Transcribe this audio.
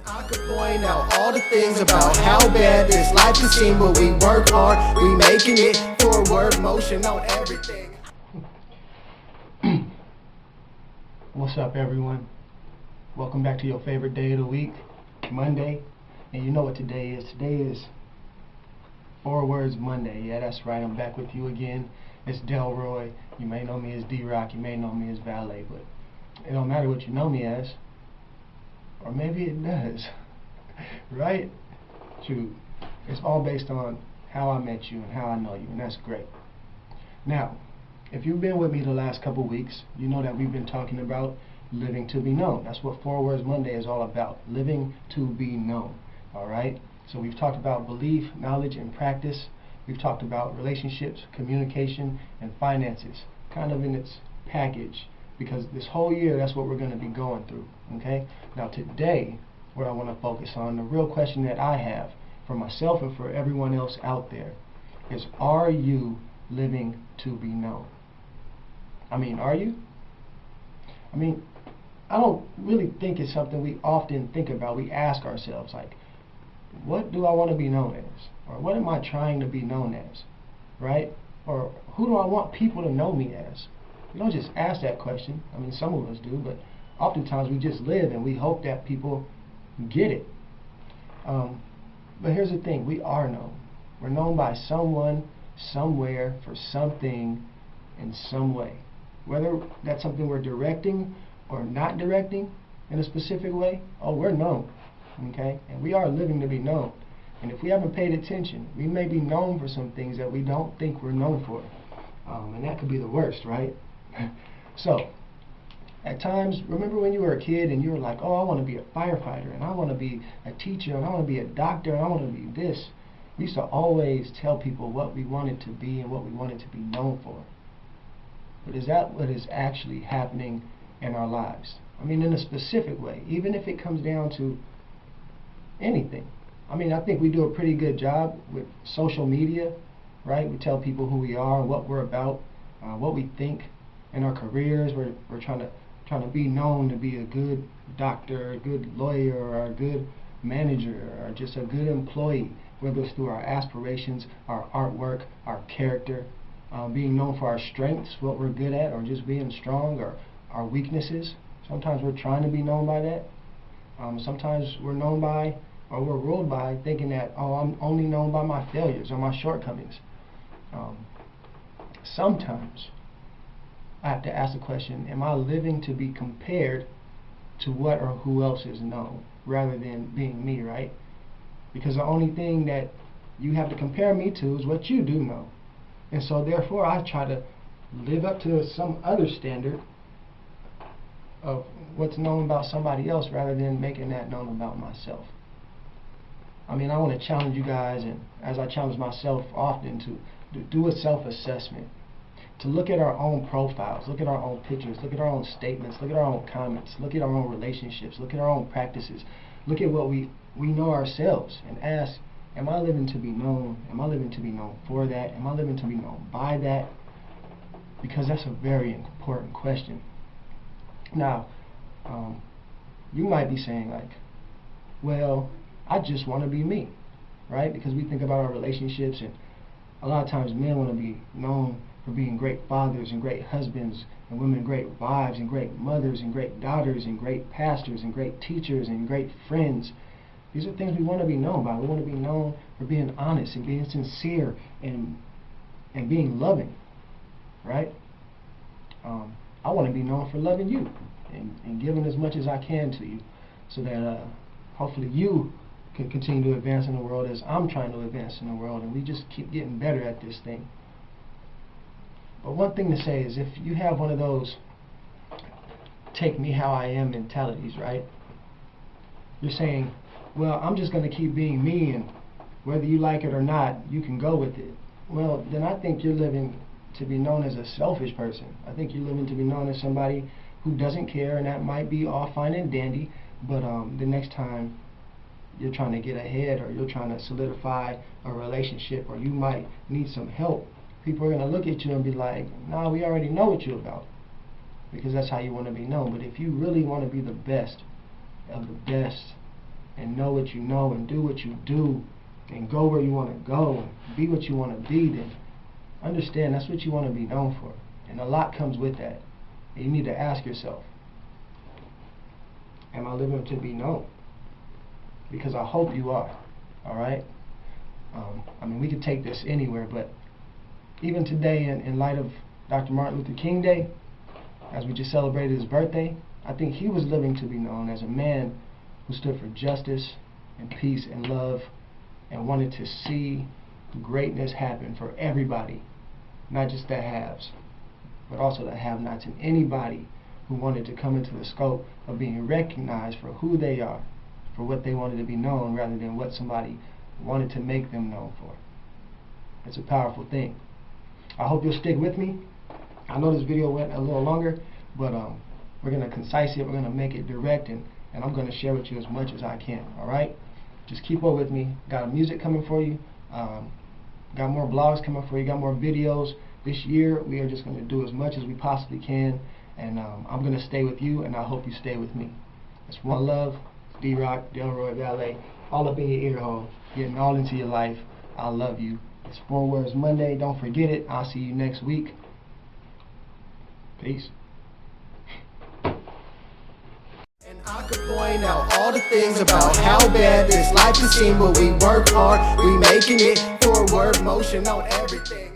I could point out all the things about how bad this life can seem, but we work hard, we making it. Forward motion on everything. What's up, everyone? Welcome back to your favorite day of the week, Monday. And you know what today is. Today is 4 Words Monday. Yeah, that's right. I'm back with you again. It's Delroy. You may know me as D-Rock. You may know me as Valet, but it don't matter what you know me as. Or maybe it does. Right? True. It's all based on how I met you and how I know you, and that's great. Now, if you've been with me the last couple weeks, you know that we've been talking about living to be known. That's what 4 Words Monday is all about. Living to be known. Alright? So we've talked about belief, knowledge, and practice. We've talked about relationships, communication, and finances. Kind of in its package. Because this whole year, that's what we're going to be going through. Okay? Now today, what I want to focus on, the real question that I have for myself and for everyone else out there is, are you living to be known? I mean, are you? I mean, I don't really think it's something we often think about. We ask ourselves, like, what do I want to be known as? Or what am I trying to be known as? Right? Or who do I want people to know me as? We don't just ask that question. I mean, some of us do, but oftentimes we just live and we hope that people get it. But here's the thing, we are known. We're known by someone, somewhere, for something, in some way. Whether that's something we're directing or not directing in a specific way, oh, we're known. Okay? And we are living to be known. And if we haven't paid attention, we may be known for some things that we don't think we're known for. And that could be the worst, right? So, at times, remember when you were a kid and you were like, oh, I want to be a firefighter, and I want to be a teacher, and I want to be a doctor, and I want to be this. We used to always tell people what we wanted to be and what we wanted to be known for. But is that what is actually happening in our lives? I mean, in a specific way, even if it comes down to anything. I mean, I think we do a pretty good job with social media, right? We tell people who we are, what we're about, what we think. In our careers, we're trying to be known to be a good doctor, a good lawyer, or a good manager, or just a good employee, whether it's through our aspirations, our artwork, our character, being known for our strengths, what we're good at, or just being strong, or our weaknesses. Sometimes we're trying to be known by that. Sometimes we're known by, or we're ruled by, thinking that, oh, I'm only known by my failures or my shortcomings. Sometimes I have to ask the question, am I living to be compared to what or who else is known, rather than being me, right? Because the only thing that you have to compare me to is what you do know. And so therefore I try to live up to some other standard of what's known about somebody else, rather than making that known about myself. I mean, I want to challenge you guys, and as I challenge myself often, to do a self-assessment. To look at our own profiles, look at our own pictures, look at our own statements, look at our own comments, look at our own relationships, look at our own practices, look at what we know ourselves, and ask, am I living to be known? Am I living to be known for that? Am I living to be known by that? Because that's a very important question. Now, you might be saying, like, well, I just want to be me, right? Because we think about our relationships, and a lot of times men want to be known for being great fathers and great husbands, and women great wives and great mothers and great daughters and great pastors and great teachers and great friends. These are things we want to be known by. We want to be known for being honest and being sincere and being loving, right? I want to be known for loving you and giving as much as I can to you, so that hopefully you can continue to advance in the world as I'm trying to advance in the world, and we just keep getting better at this thing. But one thing to say is, if you have one of those take me how I am mentalities, right? You're saying, well, I'm just going to keep being me, and whether you like it or not, you can go with it. Well, then I think you're living to be known as a selfish person. I think you're living to be known as somebody who doesn't care, and that might be all fine and dandy, but the next time you're trying to get ahead, or you're trying to solidify a relationship, or you might need some help, people are going to look at you and be like, nah, we already know what you're about, because that's how you want to be known. But if you really want to be the best of the best, and know what you know and do what you do and go where you want to go and be what you want to be, then understand that's what you want to be known for. And a lot comes with that. And you need to ask yourself, am I living to be known? Because I hope you are. Alright? I mean, we could take this anywhere, but even today, in light of Dr. Martin Luther King Day, as we just celebrated his birthday, I think he was living to be known as a man who stood for justice and peace and love and wanted to see greatness happen for everybody, not just the haves, but also the have-nots, and anybody who wanted to come into the scope of being recognized for who they are, for what they wanted to be known, rather than what somebody wanted to make them known for. It's a powerful thing. I hope you'll stick with me. I know this video went a little longer, but we're going to concise it, we're going to make it direct, and I'm going to share with you as much as I can, alright? Just keep up with me. Got music coming for you, got more blogs coming for you, got more videos. This year we are just going to do as much as we possibly can, and I'm going to stay with you, and I hope you stay with me. It's one love, D-Rock, Delroy Valet, all up in your ear hole, getting all into your life. I love you. It's 4 Words Monday. Don't forget it. I'll see you next week. Peace. And I could point out all the things about how bad this life can seem, but we work hard, we making it. Forward motion on everything.